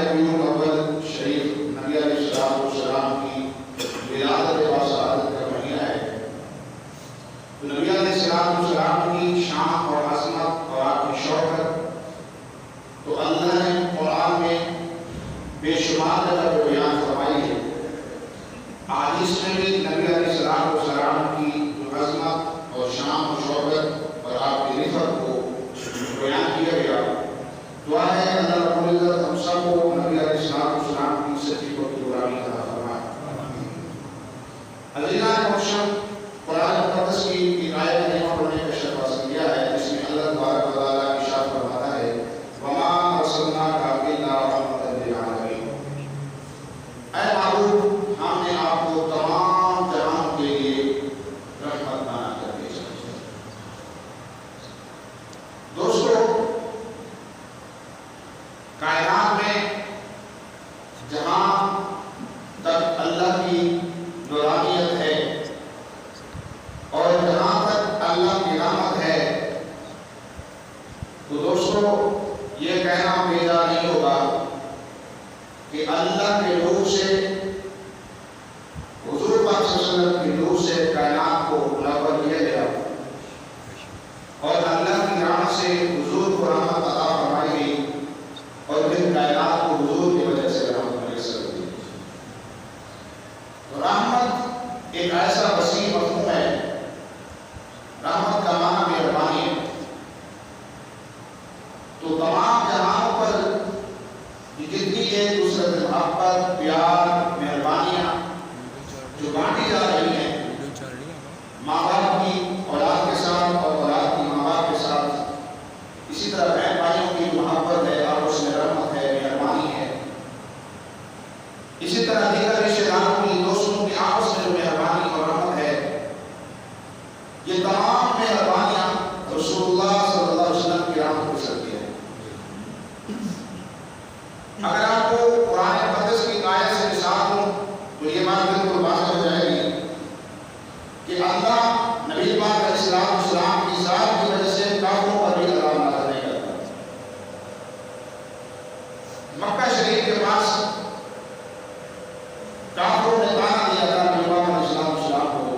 ربیع الاول شریف نبی علیہ السلام کی ولادت و شہادت کا مہینہ ہے. تو نبی علیہ السلام کی شان اور عظمت اور آپ کی شوکت تو اللہ نے قرآن میں بے شمار جگہ پہ بیان فرمائی ہے. حدیث میں بھی نبی علیہ السلام کی عظمت اور شان و شوکت اور آپ کی رفعت کو بیان کیا گیا. دعا ہے اللہ رب العزت ہم سب کو نبی علیہ السلام کی سچی و غلامی عطا فرمائے. عزیزان محترم، قرآن مقدس کی آیت کریمہ پڑھنے کا شرف حاصل کیا ہے جس میں اللہ تبارک و تعالیٰ ارشاد فرماتا ہے وما ارسلناک الا رحمۃ للعالمین. اے محبوب، ہم نے آپ کو تمام جہانوں کے لیے رحمت بنا کر بھیجا. دوستو، کائنات میں جہاں تک اللہ کی نورانیت ہے اور جہاں تک اللہ کی رحمت ہے تو دوستو یہ کہنا بیجا نہیں ہوگا کہ اللہ کے نور سے، حضور پاک صلی اللہ علیہ وسلم کے نور سے کائنات کو منور کیا گیا اور اللہ کی رحمت سے حضور کو رحمت عطا فرمائی گئی اور پھر کائنات کو حضور کی وجہ سے رحمت میسر ہوئی. تو رحمت ایک ایسا وسیع مفہوم ہے. رحمت کا معنی مہربانی ہے. تو تمام جہانوں پر جتنی ایک دوسرے سے محبت، پیار، مہربانیاں جو بانٹی جا رہی ہیں ماں باپ کی اولاد کے ساتھ اور اولاد کی ماں باپ کے ساتھ، اسی طرح بہن بھائیوں کی محبت ہے اور اس میں رحمت ہے، مہربانی ہے. اسی طرح دیگر رشتہ داروں کی، دوستوں کی آپس میں جو مہربانی اور رحمت ہے، یہ تمام مہربانیاں رسول اللہ صلی اللہ علیہ وسلم کی رحمت ہو سکتی ہے. اگر آپ کو قرآن مقدس کی آیت سے مثال دوں تو یہ بات بالکل واضح ہو جائے گی کہ اللہ نبی پاک علیہ السلام کی ذات کی وجہ سے کافروں پر بھی عذاب نازل نہیں کرتا. مکہ شریف کے پاس کافروں نے تانا دیا تھا نبی پاک علیہ السلام کو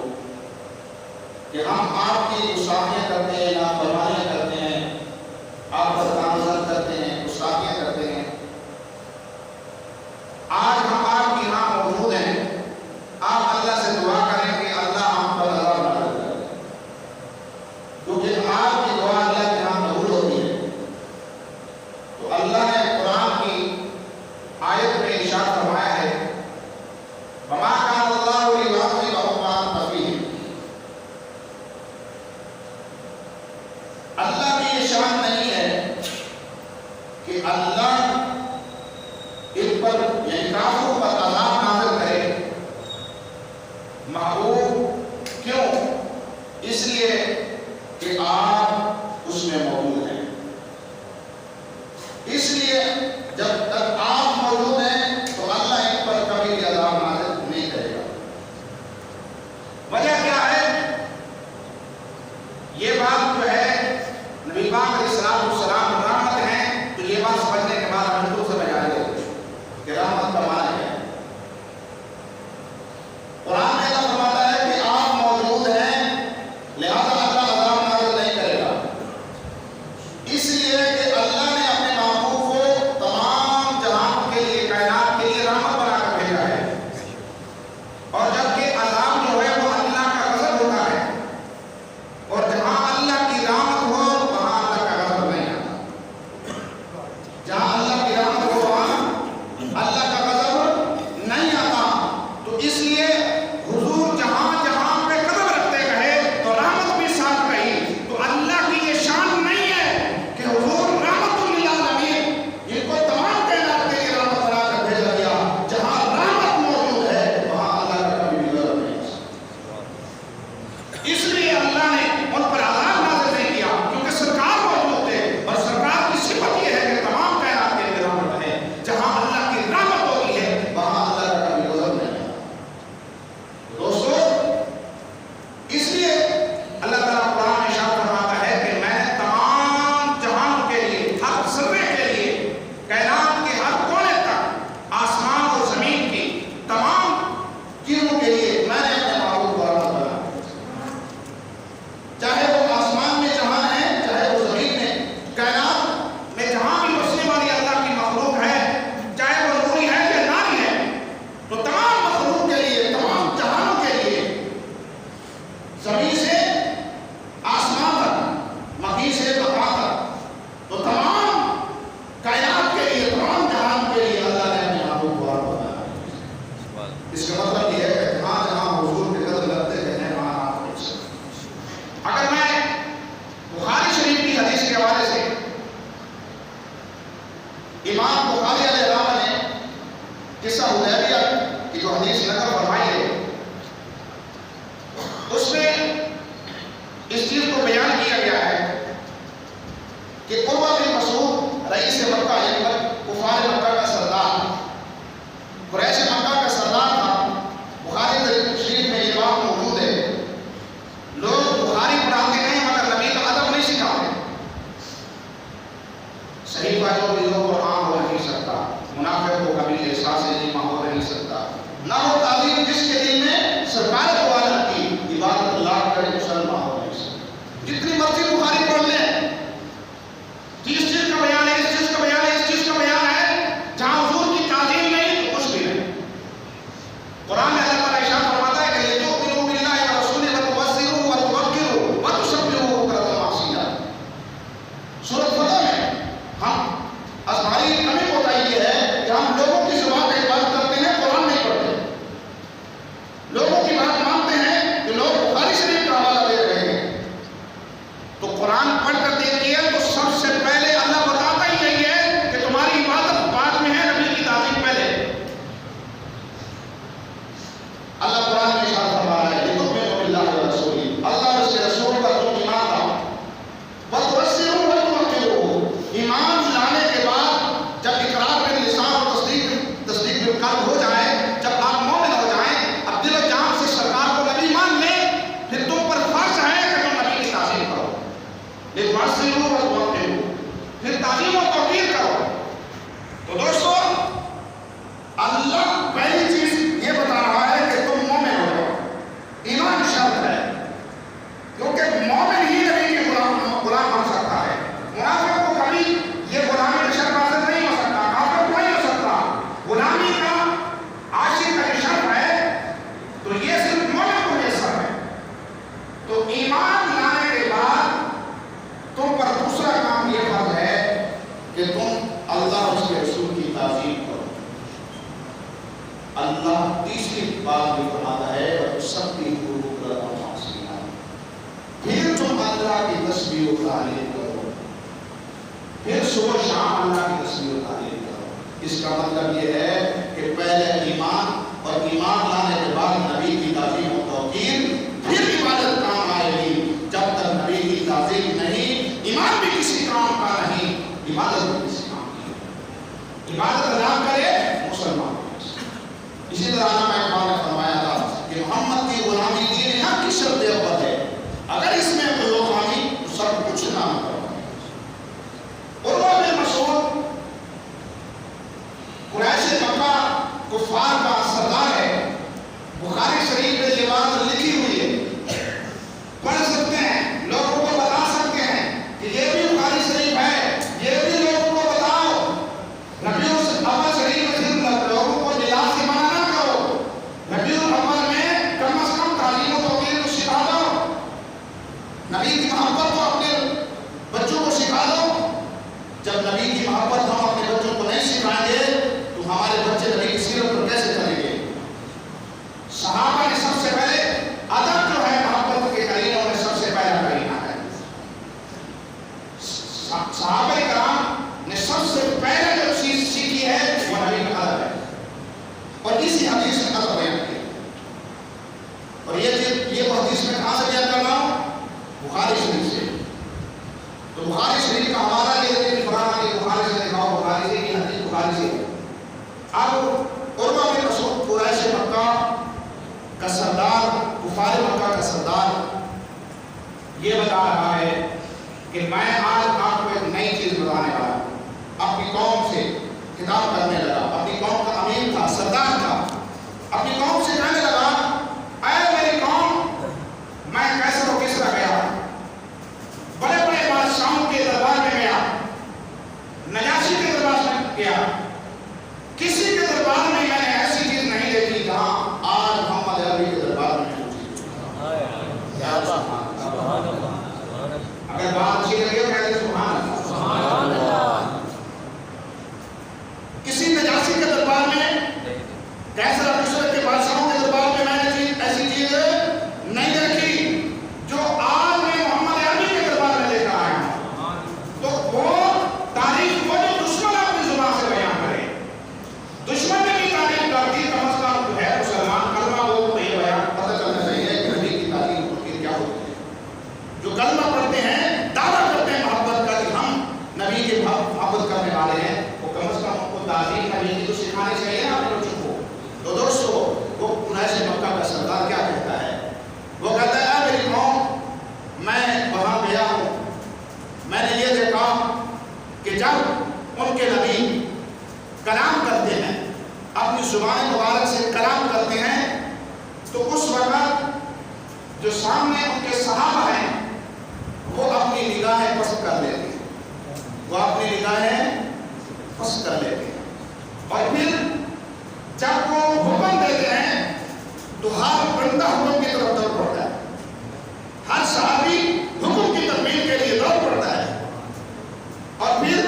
کہ ہم آپ کی گستاخیاں کرتے ہیں، نافرمانیاں کرتے ہیں، آپ چیز کو بیان کیا گیا ہے کہ عروہ بن مسعود رئیس مکہ یعنی کفار مکہ کا سردار، قریش مکہ کا سردار تھا۔ بخاری شریف میں یہ بات موجود ہے، لوگ بخاری پڑھاتے ہیں مگر نبی کا ادب نہیں سکھاتے۔ صحیفہ جو بھی ہو قرآن ہو نہیں سکتا، منافق کو کبھی احساس نیما ہو نہیں سکتا، نہ ہو تعظیم جس کے دل میں سرکار کو عالم کی عبادت اللہ کرے مسلمان ہو نہیں سکتا۔ جتنی مرضی بخاری پڑھ لیں، جس چیز کا بیان ہے، اس چیز کا بیان ہے، اس چیز کا بیان ہے، جہاں حضور کی تعظیم نہیں تو کچھ بھی نہیں۔ قرآن میں اللہ تعالیٰ ارشاد فرماتا ہے کہ لِتُؤْمِنُوا بِاللَّهِ وَرَسُولِهِ وَتُعَزِّرُوهُ وَتُوَقِّرُوهُ وَتُسَبِّحُوهُ بُكْرَةً وَأَصِيلًا۔ سورۃ فتح میں ہم ہماری کمی کوتاہی یہ ہے کہ ہم لوگوں کی زبان کا عبادت کرتے ہیں، قرآن نہیں پڑھتے، لوگوں کی بات مانتے ہیں کہ لوگ بخاری شریف کا حوالہ دے رہے ہیں، تو قرآن پڑھ کر دیکھیے تو سب سے پہلے اللہ بتاتا ہی نہیں ہے کہ تمہاری عبادت بعد میں ہے، نبی کی تعظیم پہلے۔ اللہ قرآن میں ارشاد فرما رہا ہے لِتُؤْمِنُوا بِاللَّهِ وَرَسُولِهِ، اللہ اور اس کے رسول پر تم ایمان لاؤ، وَتُعَزِّرُوهُ وَتُوَقِّرُوهُ، ایمان لانے کے بعد جب اقرار باللسان اور تصدیق بالقلب ہو جائے، جب آپ مومن ہو جائیں، اب دل و جان سے سرکار کو نبی مان لیں، پھر تم پر فرض ہے کہ تم نبی کی تعظیم کرو، لِتُعَزِّرُوهُ وَتُوَقِّرُوهُ، پھر تعظیم و توقیر کرو۔ تو دوستو اللہ پہلی چیز یہ بتا رہا ہے کہ تم مومن ہو جاؤ، ایمان شرط ہے، کیونکہ مومن ہی نبی کے غلام بن سکتا ہے۔ منافق کو کبھی یہ غلامی کا شرط حاصل نہیں ہو سکتا، کافر کو نہیں ہو سکتا۔ غلامی کا عاشق کا جو شرط ہے تو یہ صرف مومن کو میسر ہے۔ تو ایمان لانے کے بعد تم پر دوسرا کام یہ فرض ہے کہ تم اللہ اور اس کے رسول کی تعظیم کرو۔ اللہ تیسری بات بھی فرماتا ہے وَتُسَبِّحُوهُ بُكْرَةً وَأَصِيلًا، پھر تم اللہ کی تسبیح و تعریف کرو، پھر صبح شام اللہ کی تسبیح و تعریف کرو۔ اس کا مطلب یہ ہے کہ پہلے ایمان اور ایمان لانے کے بعد نبی کی تعظیم و توقیر، پھر عبادت کام آئے گی۔ جب تک نبی کی تعظیم نہیں، ایمان بھی کسی کام کا نہیں، عبادت بھی کسی کام کی۔ عبادت نہ کرے مسلمان۔ اسی طرح علامہ اقبال نے فرمایا تھا کہ محمد کی غلامی دین حق کی شرط اول ہے، اگر اس میں کوئی غلامی تو سب کچھ نہ کرو۔ عروہ بن مسعود قریش مکہ کفار کا سردار ہے، بخاری شریف میں یہ بات لکھی ہوئی ہے، پڑھ سکتے ہیں، لوگوں کو بتا سکتے ہیں کہ یہ بھی بخاری شریف ہے، یہ بھی لوگوں کو بتاؤ۔ ربیع الاول شریف میں صرف لوگوں کو لباس سے منع نہ کرو، ربیع الاول میں کم از کم تعلیم و توقیر کو سکھا دو، نبی کی محبت کو اپنے بچوں کو سکھا دو۔ جب نبی کی محبت ہم اپنے بچوں کو نہیں سکھائیں گے تو ہمارے بچے نبی کی سیرت پر کیسے چلیں گے؟ صحابہ نے سب سے پہلے ادب جو ہے محبت کے کرینوں میں سب سے پہلا کرینہ ہے۔ صحابہ کرام نے سب سے پہلے جو چیز سیکھی ہے وہ نبی کا ادب ہے، اور اسی حدیث میں ادب بیان کیا۔ اور یہ وہ حدیث میں کہاں سے بیان کر رہا ہوں؟ بخاری شریف سے۔ تو بخاری شریف کا حوالہ یہ ہے کہ فلاں کہ بخاری سے دکھاؤ، بخاری سے، یہ حدیث بخاری سے۔ اب عروہ بن مسعود قریش مکہ کا سردار، کفار مکہ کا سردار یہ بتا رہا ہے کہ میں آج آپ کو ایک نئی چیز بتانے والا ہوں۔ اپنی قوم سے خطاب کرنے لگا، اپنی قوم کا امیر تھا، سردار تھا، اپنی قوم سے کہنے لگا اے میری قوم، میں کیسر و کسریٰ گیا، بڑے بڑے بادشاہوں کے دربار میں گیا، نجاشی کے دربار میں گیا، کسی کے دربار میں میں نے ایسی چیز نہیں دیکھی جہاں آج محمد عربی کے دربار میں موجود ہے۔ اگر بات اچھی لگی ہو عورت سے کلام کرتے ہیں تو اس وقت جو سامنے ان کے صحابہ ہیں وہ اپنی نگاہیں پست کر لیتے ہیں، وہ اپنی نگاہیں پست کر لیتے ہیں، اور پھر جب وہ حکم دیتے ہیں تو ہر بندہ حکم کی طرف دوڑ پڑتا ہے، ہر صحابی حکم کی تکمیل کے لیے دوڑ پڑتا ہے، اور پھر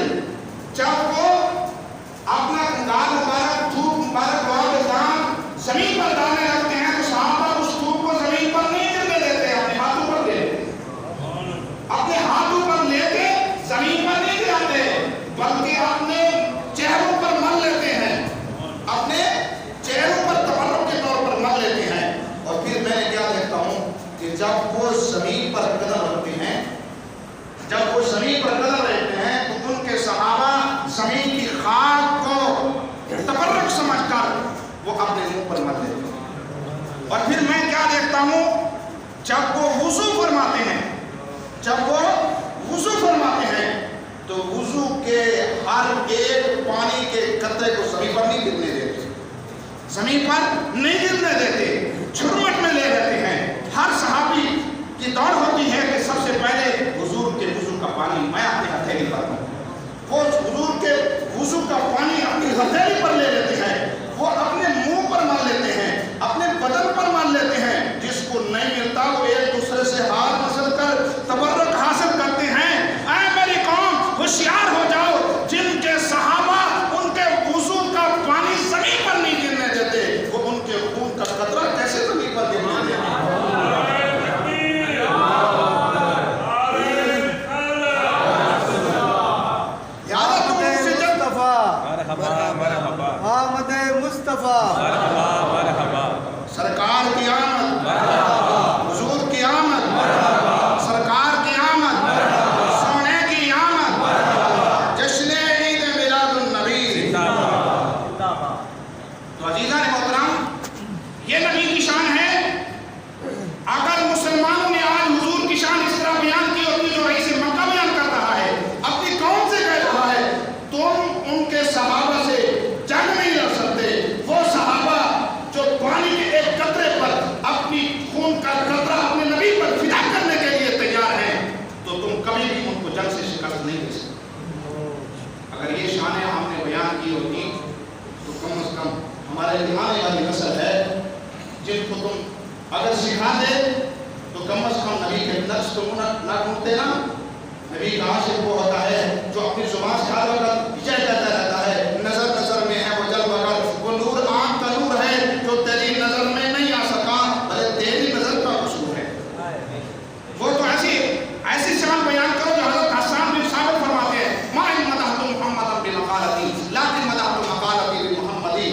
جب وہ اپنا گال مبارک دھوپ مبارک وہاں پہ دان زمین پر ڈالنے لگتے ہیں تو صحابہ اس دھوپ کو زمین پر نہیں گرنے دیتے، اپنے ہاتھوں پر لے لیتے، اپنے ہاتھوں پر لے کے زمین پر نہیں گراتے بلکہ اپنے چہروں پر مل لیتے ہیں، اپنے چہروں پر تبرک کے طور پر مل لیتے ہیں، اور پھر میں کیا دیکھتا ہوں کہ جب وہ زمین پر قدم رکھتے ہیں، جب وہ زمین پر قدم رکھتے ہیں تو ان کے صحابہ زمین کی خاک کو تبرک سمجھ کر وہ اپنے منہ پر مل لیتے ہیں، اور پھر میں کیا دیکھتا ہوں جب وہ وضو فرماتے ہیں، جب وہ وضو فرماتے ہیں تو وضو کے ہر ایک پانی کے قطرے کو زمین پر نہیں گرنے دیتے، زمین پر نہیں گرنے دیتے، جھرمٹ میں لے لیتے ہیں۔ ہر صحابی کی دوڑ ہوتی ہے کہ سب سے پہلے حضور کے وضو کا پانی میں اپنے ہتھیلی پر لوں، وہ حضور کے وضو کا پانی اپنی ہتھیلی پر لے لیتے ہیں، وہ اپنے منہ پر مل لیتے ہیں، اپنے بدن پر مل لیتے ہیں، جس کو نہیں ملتا وہ ایک دوسرے سے ہاتھ مسل کر تبرک حاصل کرتے ہیں۔ اے میری قوم ہوشیار ہو جاؤ، جن کے صحابہ ان کے وضو کا پانی زمین پر نہیں گرنے دیتے، وہ ان کے خون کا قطرہ کیسے زمین پر گرنے دیتے؟ آمد مصطفیٰ سرکار کی آمد، حضور کی آمد، سرکار کی آمد، سونے کی آمد، جشن عید میلاد النبی۔ تو عزیزان محترم، یہ نبی کی شان ہے۔ اگر مسلمانوں نے آج حضور کی شان اس طرح بیان کی ہوتی جو رئیس مکہ بیان کر رہا ہے، اپنی قوم سے کہہ رہا ہے، تم ان کے صحابہ سے جنگ نہیں لڑ سکتے، وہ صحابہ جو پانی کے ایک قطرے پر اپنی خون کا قطرہ اپنے نبی پر فدا کرنے کے لیے تیار ہیں، تو تم کبھی بھی ان کو جنگ سے شکست نہیں دے سکتے۔ اگر یہ شانیں ہم نے بیان کی ہوتی تو کم از کم ہمارے آنے والی نسل ہے جن کو تم اگر سکھا دے تو کم از کم نبی کے نقش تو نہ ڈھونڈتے نا۔ نبی کا عاشق وہ ہوتا ہے جو اپنی زبان سے ہر وقت یہ کہتا رہتا ہے، نظر نظر میں ہے وہ جل بغل، وہ نور آنکھ کا نور ہے جو تیری نظر میں نہیں آ سکا، بلے تیری نظر کا قصور ہے۔ وہ تو ایسی شان بیان کرو جو حضرت حسان بن ثابت فرماتے ہیں، ما ان مدحت محمدا بمقالتی لیکن مدحت مقالتی بمحمدی۔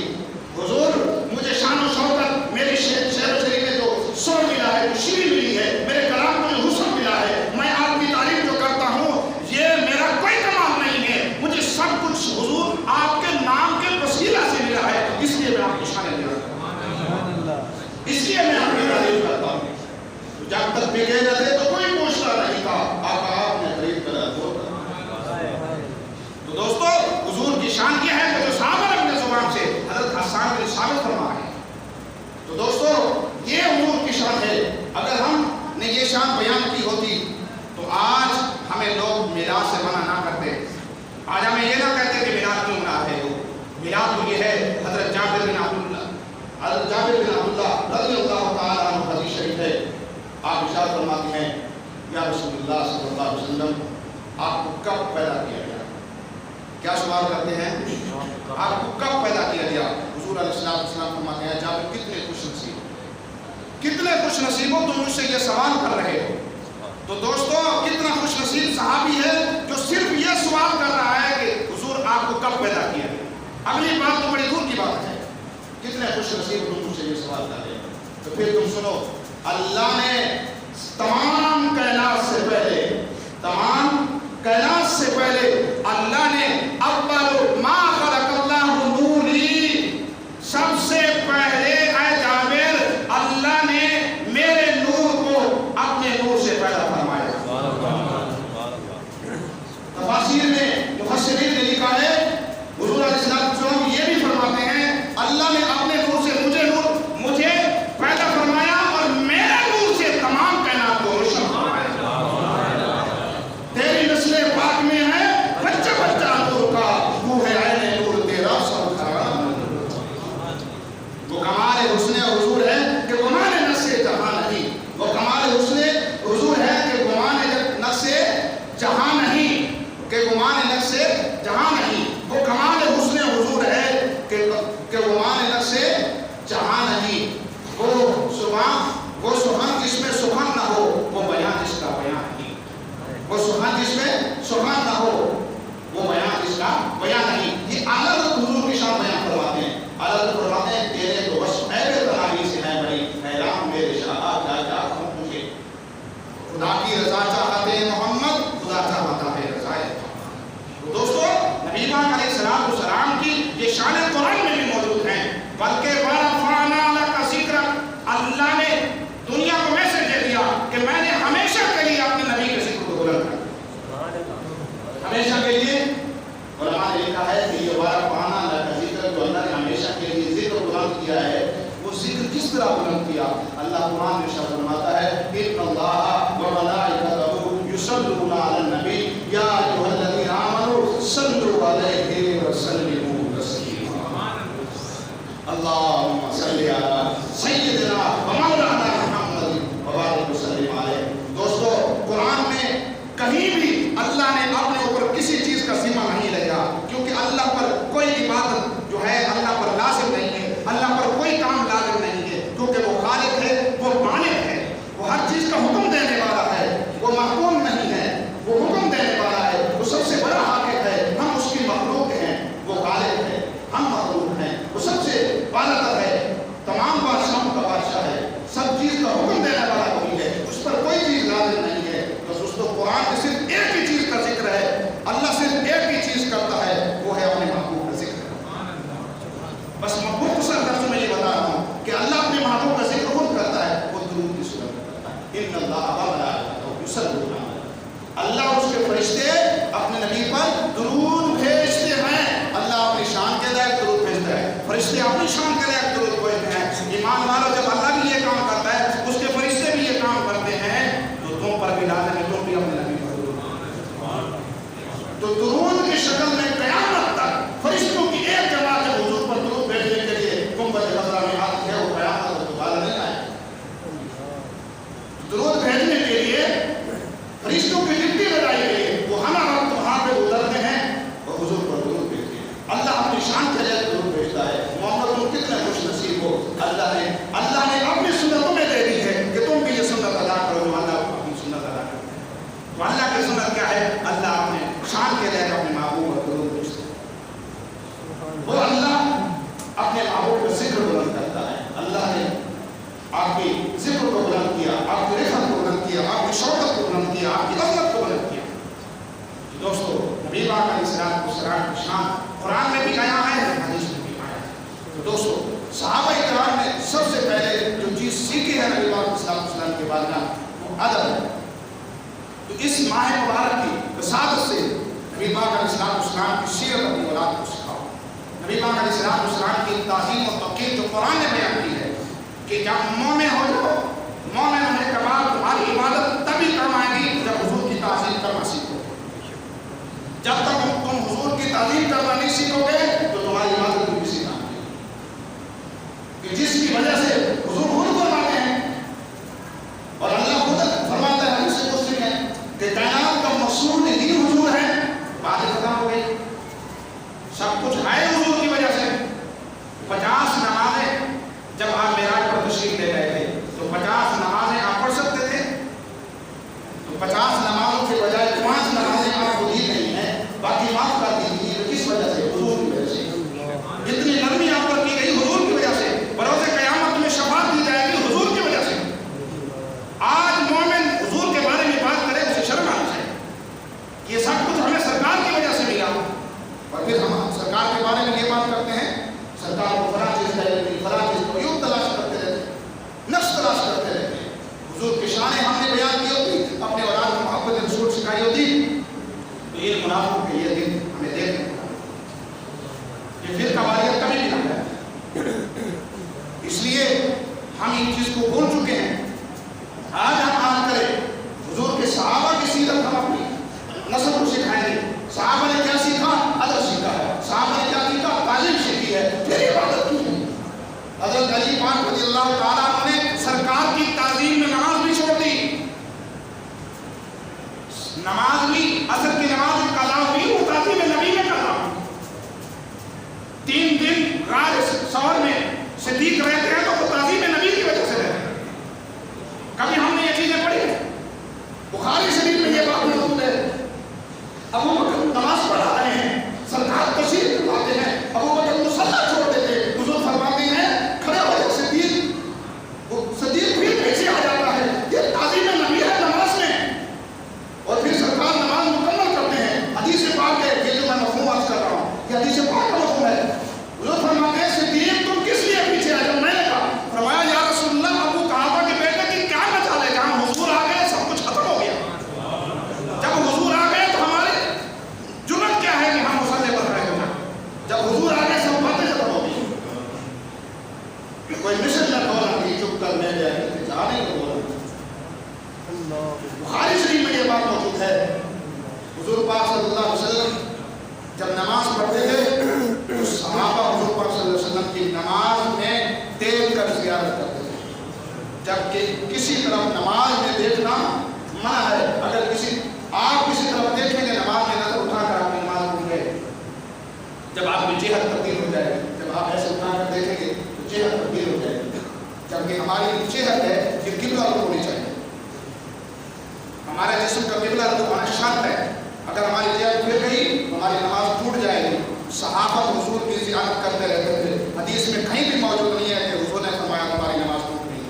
حضور مجھے شان و شوکت میری شعر و شریف میں جو سر ملا ہے، جو شیری ملی ہے، میرے کلام کو جو حسن ملا ہے، میں آپ کی تعریف جو کرتا ہوں یہ میرا کوئی کمال نہیں ہے، مجھے سب کچھ حضور آپ کے نام کے وسیلہ سے ملا ہے، اس لیے میں آپ کی شانیں لے رہا ہوں، اس لیے میں آپ کی تعریف کرتا ہوں۔ تو جب تک بکے نہ تھے تو کوئی پوچھتا نہیں تھا، آپ نے خرید کرا تو دوستو حضور کی شان کیا ہے کہ جو صحابہ اپنے زبان سے حضرت حسان بن ثابت فرما ہے۔ تو دوستو یہ حضور کی شان ہے۔ اگر ہم نے یہ شان بیان کی ہوتی تو آج ہمیں لوگ میلاد سے منع نہ کرتے، آج ہمیں یہ نہ کہتے کہ میلاد کیوں منع ہے۔ میلاد تو یہ ہے، حضرت جابر بن عبداللہ رضی اللہ تعالیٰ عنہ حدیث شریف ہے، آپ ارشاد فرماتے ہیں، یا رسول اللہ صلی اللہ علیہ وسلم آپ کو کب پیدا کیا گیا؟ کیا سوال کرتے ہیں؟ آپ کو کب پیدا کیا گیا؟ حضور علیہ السلام فرماتے ہیں، جابر کتنے خوش نصیب ہو، کتنے خوش نصیب ہو تم مجھ سے یہ سوال کر رہے ہو۔ تو دوستو کتنا خوش نصیب صحابی ہے جو صرف یہ سوال کر رہا ہے کہ حضور آپ کو کب پیدا کیا گیا۔ اگلی بات تو بڑی دور کی بات ہے، کتنے خوش نصیب تم مجھ سے یہ سوال کر رہے ہو۔ تو پھر تم سنو، اللہ نے تمام کائنات سے پہلے اللہ نے اول ما خلق اللہ نوری، سب سے پہلے اے جابر اللہ نے میرے نور کو اپنے نور سے پیدا فرمایا۔ تفاسیر میں مفسرین نے لکھا ہے، حضور علیہ السلام یہ بھی فرماتے ہیں اللہ نے اپنے نور سے کمال حسن حضور ہے کہ گمان نفس جہاں نہیں. وہ کمال حسن حضور ہے کہ گمان نفس جہاں نہیں، کہ گمان نفس جہاں نہیں. وہ کمال حسن حضور ہے کہ گمان نفس جہاں نہیں. وہ سبحان جس میں سبحان نہ ہو، وہ بیان جس کا بیان نہیں. وہ سبحان جس میں سبحان نہ ہو، وہ بیان جس کا بیان نہیں. یہ اعلیٰ حضور کی شان بیان فرماتے ہیں. اعلیٰ فرماتے ہیں تیرے تو بس میرے تناہی سے ہے بڑی حیران میرے شاہ کیا کیا ہوں تجھے. خدا کی رضا چاہتے ہیں محمد، خدا چاہتا ہے رضا. دوستو نبی پاک علیہ السلام کی یہ شان قرآن میں بھی موجود ہیں. بلکہ ورفعنا لک ذکرک، اللہ نے دنیا کو میسج دے دیا کہ میں نے ہمیشہ کے لیے اپنے نبی کے ذکر کو بلند کر. ہمیشہ کے لیے علماء نے لکھا ہے کہ یہ ورفعنا لک ذکرک جو اللہ نے ہمیشہ کے لیے ذکر بلند کیا ہے، وہ ذکر کس طرح بلند کیا؟ اللہ قرآن میں ارشاد فرماتا ہے ان اللہ وملائکتہ یصلون علی النبی یا ایھا الذین آمنوا صلوا علیہ وسلموا تسلیما. اللهم صل علی سیدنا و مولانا محمد وبارک وسلم علیہ. دوستو قرآن میں کہیں بھی اللہ نے اپنے اوپر کسی چیز کا ذمہ نہیں لیا، کیونکہ اللہ پر کوئی عبادت جو ہے اللہ پر لازم نہیں ہے، اللہ پر کوئی کام لازم نہیں ہے، کیونکہ وہ خالق ہے، وہ مالک ہے، وہ ہر چیز کا حکم دینے والا ہے، وہ محکوم نہیں ہے، وہ حکم دینے والا ہے، وہ سب سے بڑا حاکم ہے. ہم اس کی مخلوق ہیں، وہ خالق ہے، ہم مخلوق ہیں. وہ سب سے بالاتر ہے، تمام بادشاہوں کا بادشاہ ہے، سب چیز کا حکم دینے والا وہی ہے، اس پر کوئی چیز لازم نہیں ہے. بس اس کو قرآن میں صرف ایک ہی چیز کا ذکر ہے، اللہ صرف ایک ہی چیز کرتا ہے، وہ ہے اپنے محبوب کا ذکر. بس مختصر درس میں یہ بتا رہا ہوں کہ اللہ اپنے محبوب کا ذکر خود کرتا ہے، وہ درود کی صورت میں کرتا ہے. ان اللہ وملائکتہ یصلون علی النبی، اللہ اور اس کے فرشتے اپنے نبی پر درود بھیجتے ہیں. اللہ اپنی شان کے لائق درود بھیجتا ہے، فرشتے اپنی شان کے لائق درود بھیجتے ہیں. ایمان والو جب اللہ بھی یہ کام کرتا ہے، اس کے فرشتے بھی یہ کام کرتے ہیں، تو تم پر بھی لازم ہے تم بھی اپنے نبی پر درود. تو درود کی شکل میں قیامت تک فرشتوں کی ایک جماعت ہے حضور پر درود بھیجنے کے لیے. گنبد خضرا میں ہاتھ ہے، وہ قیامت تک دوبارہ نہیں آئے. درود بھیجنے کے لیے فرشتوں کی ڈپٹی لگائی گئی ہے، وہ ہمارا وقت وہاں پہ اترتے ہیں اور حضور پر درود بھیجتے ہیں. اللہ اپنی شان کے لیے درود بھیجتا ہے. محمد تم کتنے خوش نصیب ہو، اللہ نے اپنی سنتوں میں دے دی ہے کہ تم بھی یہ سنت ادا کرو جو اللہ اپنی سنت ادا کرتے ہیں. تو اللہ کی سنت کیا ہے؟ اللہ اپنے شان کے لیے اپنے محبوب پر درود بھیجتا ہے. وہ اللہ اپنے محبوب کا ذکر بلند کرتا ہے. اللہ نے آپ کے ذکر کو بلند کیا، آپ کی رفعت کو بلند کیا، آپ کی شوکت کو بلند کیا، آپ کی عظمت کو بلند کیا. دوستو نبی پاک علیہ السلام کی شان قرآن میں بھی آیا ہے، حدیث میں بھی آیا ہے. تو دوستو صحابہ کرام نے سب سے پہلے جو چیز سیکھی ہے نبی پاک علیہ السلام کے بعد وہ ادب ہے. تو اس ماہ مبارک کی وساطت سے نبی پاک علیہ السلام کی سیرت اپنی اولاد کو سکھاؤ. نبی پاک علیہ السلام کی تعظیم و توقیر جو قرآن نے بیان کی ہے کہ جب مومن ہو جاؤ، مومن ہونے کے بعد تمہاری عبادت تبھی کام آئے گی جب حضور کی تعظیم کرنا سیکھو. جب تک تم حضور کی تعظیم کرنا نہیں سیکھو گے تو تمہاری عبادت بھی کسی کام نہیں. کہ جس کی وجہ سے حضور خود فرماتے ہیں اور اللہ خود فرماتا ہے حدیث قدسی میں کہ کائنات کا مقصود دین حضور ہے. بات ختم ہو گئی، سب کچھ ہے حضور کی وجہ سے. 50 نمازیں جب آپ معراج پر تشریف لے گئے تھے تو 50 نمازیں آپ پڑھ سکتے تھے. تو 50 نمازوں کے بجائے 5 نمازیں آپ کو دی نہیں ہیں، باقی معاف کر دی گئی. کس وجہ سے؟ حضور کی وجہ سے. جتنی نرمی آپ پر کی گئی حضور کی وجہ سے. بروز قیامت میں شفاعت دی جائے گی حضور کی وجہ سے. آج مومن حضور کے بارے میں بات کرے اسے شرم آنی چاہیے. یہ سب کچھ ہمیں سرکار کی وجہ سے ملا. اور پھر ہم سرکار کے بارے میں یہ بات کرتے ہیں سرکار کو فلاں چیز ہے، فلاں چیز کو یوں تلاش کرتے رہتے ہیں، نفس تلاش کرتے رہتے ہیں. حضور کی شانیں ہم نے بیان کی ہوتی، اپنے اولاد کو محبت رسول سکھائی ہوتی، تو یہ منافق کے یہ دن ہمیں دیکھنے کو یہ پھر قواریت کبھی بھی نہ ہے. اس لیے ہم ان چیز کو بھول چکے ہیں. آج ہم آج کریں حضور کے صحابہ کی سیرت ہم اپنی نسل کو سکھائیں گے. صحابہ نے کیا سیکھا؟ ادب سیکھا ہے. صحابہ نے کیا سیکھا؟ تعلیم سیکھی ہے. پھر عبادت کی ہے. حضرت علی پاک رضی اللہ تعالیٰ عنہ نے سرکار کی تعظیم میں نماز بھی چھوڑ دی. نماز بھی عصر کی نماز میں قضا ہوئی وہ تعظیم نبی میں قضا ہوئی. 3 دن غار ثور میں صدیق رہتے ہیں تو وہ تعظیم نبی کی وجہ سے رہتے ہیں. کبھی ہم نے یہ چیزیں پڑھی ہیں؟ بخاری شریف میں یہ بات موجود ہے. ابو بکر نماز پڑھا رہے ہیں, سرکار تشریف لاتے ہیں, ابو بکر مصلی چھوڑ دیتے, حضور فرماتے ہیں کھڑے ہو جائے صدیق, وہ صدیق پھر پیچھے آ جاتا ہے. یہ تعظیم نبی ہے نماز میں. اور پھر سرکار نماز مکمل کرتے ہیں. حدیث پاک ہے, یہ جو میں مفہوم عرض کر رہا ہوں یہ حدیث پاک کا مفہوم ہے. حضور فرماتے ہیں صدیق تم کس لیے پیچھے آئے؟ جب میں نے کہا, فرمایا یا رسول اللہ ابو قحافہ کے بیٹے کی کیا مچال ہے, جہاں حضور آ گئے سب کچھ ختم ہو گیا. جب حضور آ گئے تو ہمارے جرت کیا ہے کہ ہم مصلی پر کھڑے ہو جائیں. جب حضور آ گئے سب باتیں ختم ہو گئی. کوئی مشن نہ بولا کہ چپ کر میں جائے جانے کو بولا. بخاری شریف میں یہ بات موجود ہے. حضور پاک صلی اللہ علیہ وسلم جب نماز پڑھتے تھے تو صحابہ حضور پاک صلی اللہ علیہ وسلم کی نماز میں دیکھ کر زیارت کرتے تھے. جبکہ کسی طرف نماز میں دیکھنا منع ہے. اگر آپ کسی طرف دیکھیں گے نماز میں نظر اٹھا کر آپ کی نماز بھول گئے. جب آپ کی جہت تبدیل ہو جائے, جب آپ ایسے اٹھا کر دیکھیں گے تو جہت تبدیل ہو جائے گی. جبکہ ہماری جہت ہے کہ قبلہ رخ ہونی چاہیے. ہمارے جسم کا قبلہ رخ ہونا شرط ہے. اگر ہماری جہت پھر گئی تو ہماری نماز ٹوٹ جائے گی. صحابہ حضور کی زیارت کرتے رہتے تھے. حدیث میں کہیں بھی موجود نہیں ہے کہ حضور نے فرمایا ہماری نماز ٹوٹ گئی.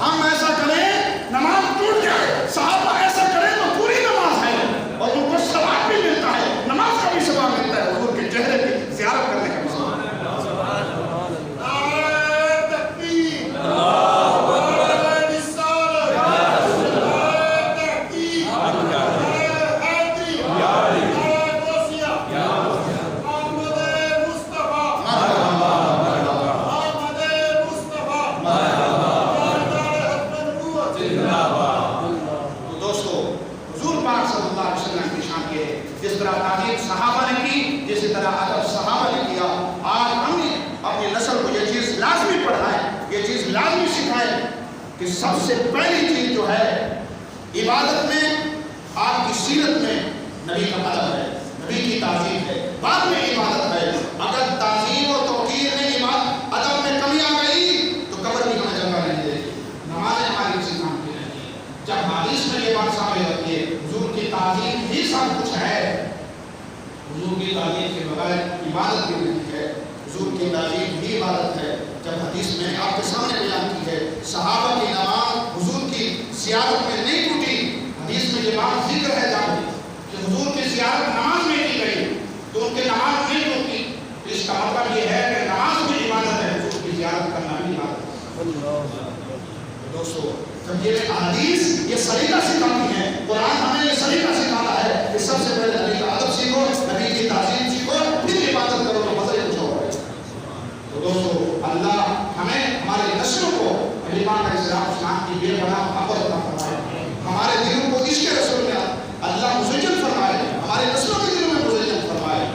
ہم ایسا کریں نماز ٹوٹ جائے, صحابہ ایسا کریں تو پوری نماز ہے اور ان کو ثواب بھی ملتا ہے, نماز کا بھی ثواب ملتا ہے, حضور کے چہرے کی زیارت کرنے کا بھی ثواب. جس طرح تعظیم صحابہ نے کی, جس طرح ادب صحابہ نے کیا, آج ہم نے اپنی نسل کو یہ چیز لازمی پڑھائیں, یہ چیز لازمی سکھائیں کہ سب سے پہلی چیز جو ہے عبادت میں, آپ کی سیرت میں نبی کا ادب ہے, نبی کی تعظیم ہے, بعد میں عبادت ہے. اگر تعظیم اور توقیر میں ادب میں کمی آ گئی تو قبر بھی ہمیں جگہ نہیں دے گی, نمازیں ہماری کسی کام کی نہیں. جب حدیث میں یہ بات سامنے رکھیے حضور کی تعظیم ہی سب کچھ ہے, حضور کی تعظیم کے بغیر عبادت بھی نہیں ہے, حضور کی تعظیم ہی عبادت ہے. جب حدیث میں نے آپ کے سامنے بیان کی ہے صحابہ کی نماز حضور کی زیارت میں نہیں ٹوٹی, حدیث میں یہ بات ذکر ہے جب کہ حضور کی زیارت نماز میں کی گئی تو ان کے نماز نہیں ٹوٹی. اس کا مطلب یہ ہے کہ نماز بھی عبادت ہے, حضور کی زیارت کرنا بھی عبادت ہے. دوستو جب یہ حدیث یہ سلیقہ سکھاتی ہے, قرآن ہمیں یہ سلیقہ سکھاتا ہے کہ سب سے پہلے نبی کا ادب سیکھو, نبی کی تعظیم سیکھو, پھر عبادت کرو تو مزے کچھ ہوگا. تو دوستو اللہ ہمیں ہماری نسلوں کو نبی پاک علیہ السلام کی بے پناہ محبت عطا فرمائے, ہمارے دلوں کو عشق رسول میں اللہ مزین فرمائے, ہمارے نسلوں کے دلوں میں مزین فرمائے.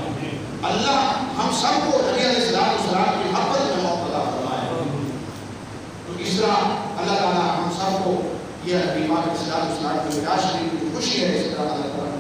اللہ ہم سب کو نبی علیہ السلام کی محبت میں مبتلا فرمائے. تو اس طرح اللہ تعالیٰ ہم سب کو یہ نبی پاک علیہ السلام کی ولادت شریف کی خوشی ہے, اس طرح اللہ تعالیٰ